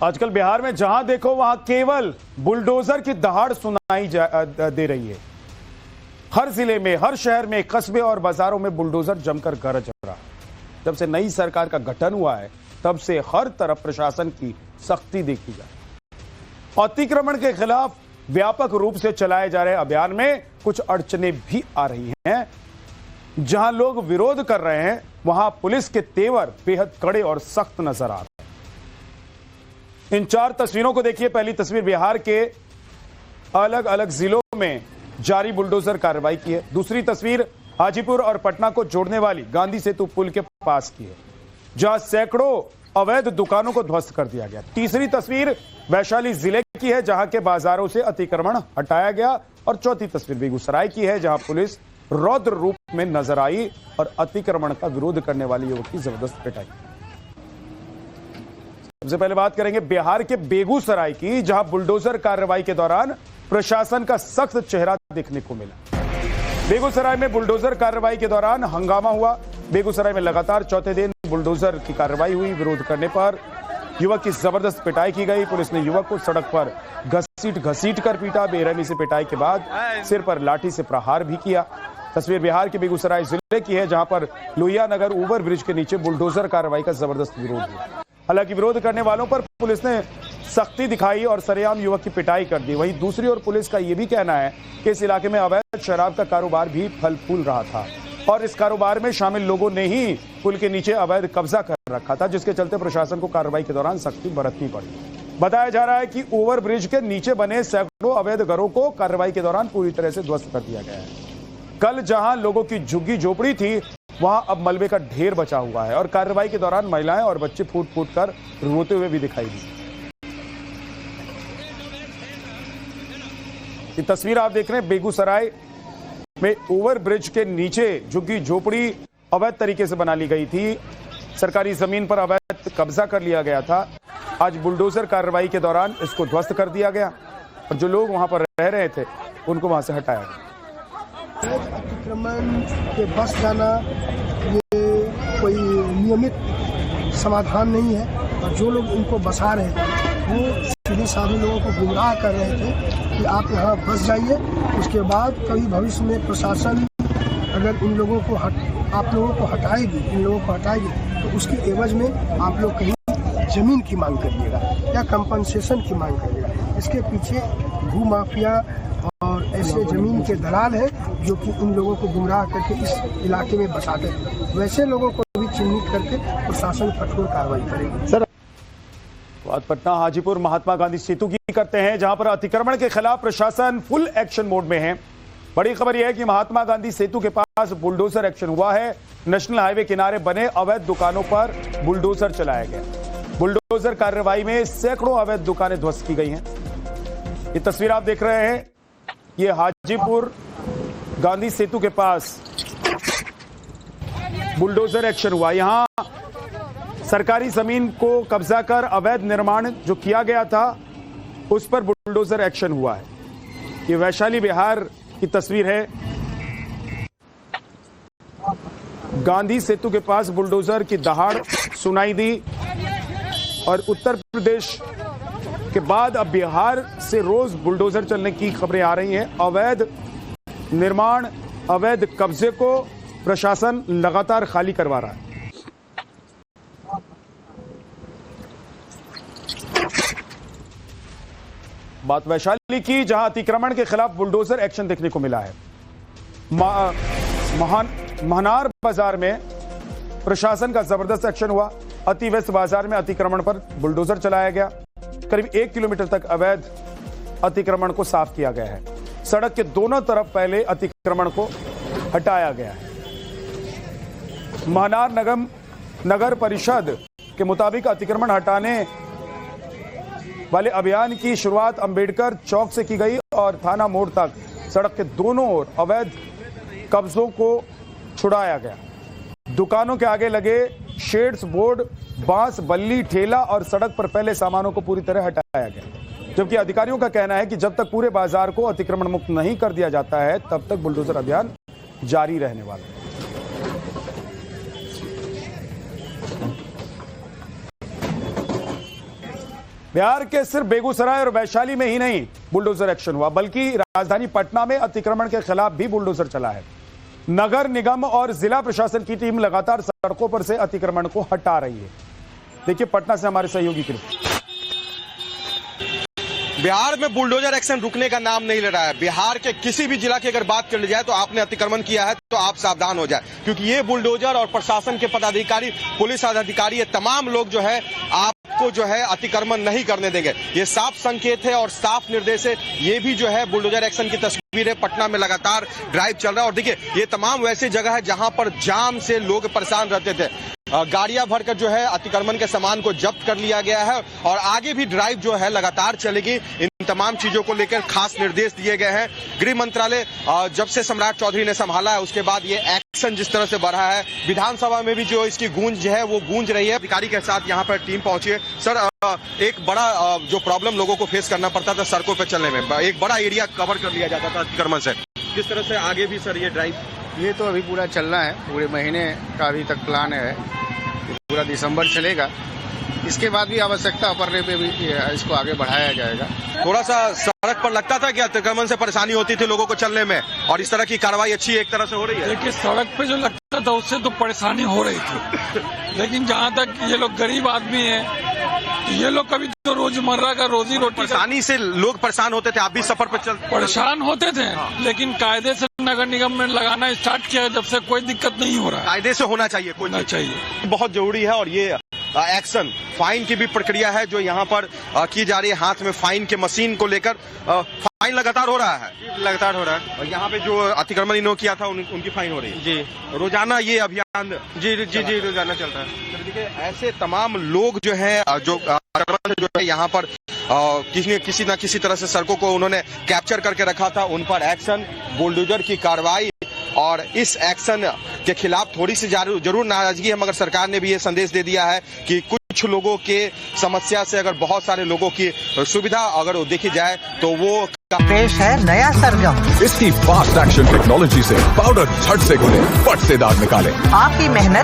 आजकल बिहार में जहां देखो वहां केवल बुलडोजर की दहाड़ सुनाई दे रही है। हर जिले में, हर शहर में, कस्बे और बाजारों में बुलडोजर जमकर गरज रहा है। जब से नई सरकार का गठन हुआ है तब से हर तरफ प्रशासन की सख्ती देखी जाए। अतिक्रमण के खिलाफ व्यापक रूप से चलाए जा रहे अभियान में कुछ अड़चने भी आ रही हैं। जहां लोग विरोध कर रहे हैं वहां पुलिस के तेवर बेहद कड़े और सख्त नजर आ रहे हैं। इन 4 तस्वीरों को देखिए। पहली तस्वीर बिहार के अलग अलग जिलों में जारी बुलडोजर कार्रवाई की है। दूसरी तस्वीर हाजीपुर और पटना को जोड़ने वाली गांधी सेतु पुल के पास की है, जहां सैकड़ों अवैध दुकानों को ध्वस्त कर दिया गया। तीसरी तस्वीर वैशाली जिले की है, जहां के बाजारों से अतिक्रमण हटाया गया। और चौथी तस्वीर बेगूसराय की है, जहां पुलिस रौद्र रूप में नजर आई और अतिक्रमण का विरोध करने वाले युवक की जबरदस्त पिटाई। सबसे पहले बात करेंगे बिहार के बेगूसराय की, जहां बुलडोजर कार्रवाई के दौरान प्रशासन का सख्त चेहरा देखने को मिला। बेगूसराय में बुलडोजर कार्रवाई के दौरान हंगामा हुआ। बेगूसराय में लगातार चौथे दिन बुलडोजर की कार्रवाई हुई। विरोध करने पर युवक की जबरदस्त पिटाई की गई। पुलिस ने युवक को सड़क पर घसीट कर पीटा। बेरहमी से पिटाई के बाद सिर पर लाठी से प्रहार भी किया। तस्वीर बिहार के बेगूसराय जिले की है, जहां पर लोहिया नगर ओवर ब्रिज के नीचे बुलडोजर कार्रवाई का जबरदस्त विरोध हुआ। हालांकि विरोध करने वालों पर पुलिस ने सख्ती दिखाई और सरेआम युवक की पिटाई कर दी। वहीं दूसरी ओर पुलिस का यह भी कहना है कि इस इलाके में अवैध शराब का कारोबार भी फल फूल रहा था और इस कारोबार में शामिल लोगों ने ही पुल के नीचे अवैध कब्जा कर रखा था, जिसके चलते प्रशासन को कार्रवाई के दौरान सख्ती बरतनी पड़ी। बताया जा रहा है कि ओवर ब्रिज के नीचे बने सैकड़ों अवैध घरों को कार्रवाई के दौरान पूरी तरह से ध्वस्त कर दिया गया है। कल जहां लोगों की झुग्गी झोपड़ी थी वहां अब मलबे का ढेर बचा हुआ है और कार्रवाई के दौरान महिलाएं और बच्चे फूट फूट कर रोते हुए भी दिखाई दी। ये तस्वीर आप देख रहे हैं बेगूसराय में ओवर ब्रिज के नीचे झुग्गी झोपड़ी अवैध तरीके से बना ली गई थी। सरकारी जमीन पर अवैध कब्जा कर लिया गया था। आज बुलडोजर कार्रवाई के दौरान इसको ध्वस्त कर दिया गया और जो लोग वहां पर रह रहे थे उनको वहां से हटाया गया। अतिक्रमण के बस जाना ये कोई नियमित समाधान नहीं है और जो लोग इनको बसा रहे थे वो सीधे साधे लोगों को गुमराह कर रहे थे कि आप यहाँ बस जाइए। उसके बाद कभी भविष्य में प्रशासन अगर इन लोगों को आप लोगों को हटाएगी तो उसके एवज में आप लोग कहीं जमीन की मांग करिएगा या कंपनसेशन की मांग करिएगा। इसके पीछे भू माफिया और ऐसे जमीन के दलाल हैं जो कि इन लोगों को गुमराह करके इस इलाके में बसाते हैं। वैसे लोगों को भी चिन्हित करके प्रशासन कठोर कार्रवाई करेगी। सर, बात पटना हाजीपुर महात्मा गांधी सेतु की करते हैं, जहां पर अतिक्रमण के खिलाफ प्रशासन फुल एक्शन मोड में है। बड़ी खबर यह है कि महात्मा गांधी सेतु के पास बुलडोजर एक्शन हुआ है। नेशनल हाईवे किनारे बने अवैध दुकानों पर बुलडोजर चलाया गया। बुलडोजर कार्रवाई में सैकड़ों अवैध दुकानें ध्वस्त की गई हैं। ये तस्वीर आप देख रहे हैं, ये हाजीपुर गांधी सेतु के पास बुलडोजर एक्शन हुआ। यहां सरकारी जमीन को कब्जा कर अवैध निर्माण जो किया गया था उस पर बुलडोजर एक्शन हुआ है। ये वैशाली बिहार की तस्वीर है। गांधी सेतु के पास बुलडोजर की दहाड़ सुनाई दी और उत्तर प्रदेश के बाद अब बिहार से रोज बुलडोजर चलने की खबरें आ रही हैं। अवैध निर्माण, अवैध कब्जे को प्रशासन लगातार खाली करवा रहा है। बात वैशाली की, जहां अतिक्रमण के खिलाफ बुलडोजर एक्शन देखने को मिला है। महनार बाजार में प्रशासन का जबरदस्त एक्शन हुआ। अति व्यस्त बाजार में अतिक्रमण पर बुलडोजर चलाया गया। करीब 1 किलोमीटर तक अवैध अतिक्रमण को साफ किया गया है। सड़क के दोनों तरफ पहले अतिक्रमण को हटाया गया है। महनार नगर परिषद के मुताबिक अतिक्रमण हटाने वाले अभियान की शुरुआत अंबेडकर चौक से की गई और थाना मोड़ तक सड़क के दोनों ओर अवैध कब्जों को छुड़ाया गया। दुकानों के आगे लगे शेड्स, बोर्ड, बांस, बल्ली, ठेला और सड़क पर पहले सामानों को पूरी तरह हटाया गया। जबकि अधिकारियों का कहना है कि जब तक पूरे बाजार को अतिक्रमण मुक्त नहीं कर दिया जाता है तब तक बुलडोजर अभियान जारी रहने वाला है। बिहार के सिर्फ बेगूसराय और वैशाली में ही नहीं बुलडोजर एक्शन हुआ, बल्कि राजधानी पटना में अतिक्रमण के खिलाफ भी बुलडोजर चला है। नगर निगम और जिला प्रशासन की टीम लगातार सड़कों पर से अतिक्रमण को हटा रही है। देखिए पटना से हमारे सहयोगी की रिपोर्ट। बिहार में बुलडोजर एक्शन रुकने का नाम नहीं ले रहा है। बिहार के किसी भी जिला की अगर बात कर ली जाए तो आपने अतिक्रमण किया है तो आप सावधान हो जाए, क्योंकि ये बुलडोजर और प्रशासन के पदाधिकारी, पुलिस अधिकारी, ये तमाम लोग जो है आपको जो है अतिक्रमण नहीं करने देंगे। ये साफ संकेत है और साफ निर्देश है। ये भी जो है बुलडोजर एक्शन की तस्वीर है। पटना में लगातार ड्राइव चल रहा है और देखिए ये तमाम वैसी जगह है जहां पर जाम से लोग परेशान रहते थे। गाड़ियां भरकर जो है अतिक्रमण के सामान को जब्त कर लिया गया है और आगे भी ड्राइव जो है लगातार चलेगी। इन तमाम चीजों को लेकर खास निर्देश दिए गए हैं। गृह मंत्रालय जब से सम्राट चौधरी ने संभाला है उसके बाद ये एक्शन जिस तरह से बढ़ा है, विधानसभा में भी जो इसकी गूंज है वो गूंज रही है। अधिकारी के साथ यहाँ पर टीम पहुंची है। सर, एक बड़ा जो प्रॉब्लम लोगों को फेस करना पड़ता था सड़कों पर चलने में, एक बड़ा एरिया कवर कर लिया जाता था अतिक्रमण से, किस तरह से आगे भी सर ये ड्राइव? ये तो अभी पूरा चल रहा है, पूरे महीने का अभी तक प्लान है, पूरा दिसंबर चलेगा। इसके बाद भी आवश्यकता पड़ने पे भी इसको आगे बढ़ाया जाएगा। थोड़ा सा सड़क पर लगता था कि अतिक्रमण से परेशानी होती थी लोगों को चलने में, और इस तरह की कार्रवाई अच्छी एक तरह से हो रही है। देखिए सड़क पे जो लगता था उससे तो परेशानी हो रही थी, लेकिन जहाँ तक ये लोग गरीब आदमी हैं तो ये लोग कभी तो रोजमर्रा का रोजी रोटी, परेशानी से लोग परेशान होते थे, आप भी सफर पर परेशान होते थे। लेकिन कायदे से नगर निगम में लगाना स्टार्ट किया जब से कोई दिक्कत नहीं हो रहा है। कायदे से होना चाहिए, कोई होना चाहिए, बहुत जरूरी है। और ये एक्शन फाइन की भी प्रक्रिया है जो यहाँ पर की जा रही है। हाथ में फाइन के मशीन को लेकर फाइन लगातार हो रहा है, लगातार हो रहा है। और यहाँ पे जो अतिक्रमण इन्होंने किया था उनकी फाइन हो रही है जी, रोजाना ये अभियान जी रोजाना चल रहा है। तो देखिए ऐसे तमाम लोग जो है जो जो है यहाँ पर किसी न किसी तरह से सड़कों को उन्होंने कैप्चर करके रखा था, उन पर एक्शन, बुलडोजर की कार्रवाई। और इस एक्शन के खिलाफ थोड़ी सी जरूर नाराजगी है, मगर सरकार ने भी ये संदेश दे दिया है कि कुछ लोगों के समस्या से अगर बहुत सारे लोगों की सुविधा अगर देखी जाए तो वो पेश है नया सरगम। इसकी फास्ट एक्शन टेक्नोलॉजी से पाउडर झट से घुले, फट से दाग निकाले। आपकी मेहनत